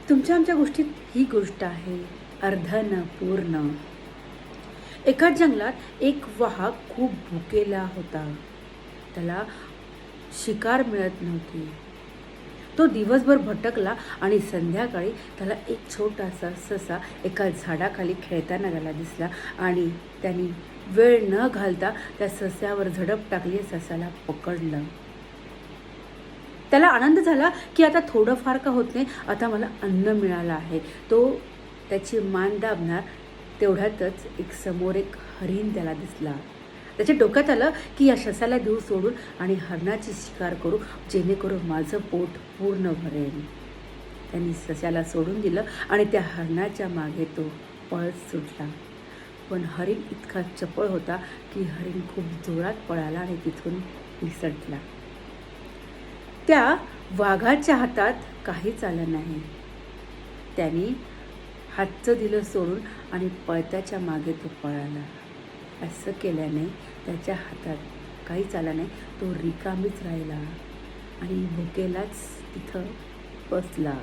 तुमच्या आमच्या गोष्टीत ही गोष्ट आहे अर्ध न पूर्ण. एका जंगलात एक वाघ खूप भुकेला होता. त्याला शिकार मिळत नव्हती. तो दिवसभर भटकला आणि संध्याकाळी त्याला एक छोटासा ससा एका झाडाखाली खेळताना त्याला दिसला आणि त्यांनी वेळ न घालता त्या सस्यावर झडप टाकली, ससाला पकडलं. त्याला आनंद झाला की आता थोडंफार का होत नाही, आता मला अन्न मिळालं आहे. तो त्याची मान दाबणार तेवढ्यातच समोर एक हरीण त्याला दिसला. त्याच्या डोक्यात आलं की या ससाला देऊ सोडून आणि हरणाची शिकार करू, जेणेकरून माझं पोट पूर्ण भरेल. त्यांनी सस्याला सोडून दिलं आणि त्या हरणाच्या मागे तो पळत सुटला. पण हरीण इतका चपळ होता की हरीण खूप जोरात पळाला आणि तिथून निसटला. त्या वाघाच्या हातात काहीच आलं नाही. त्यांनी हातचं दिलं सोडून आणि पळत्याच्या मागे तो पळाला. असं केल्याने त्याच्या हातात काहीच आलं नाही. तो रिकामीच राहिला आणि भुकेलाच तिथं बसला.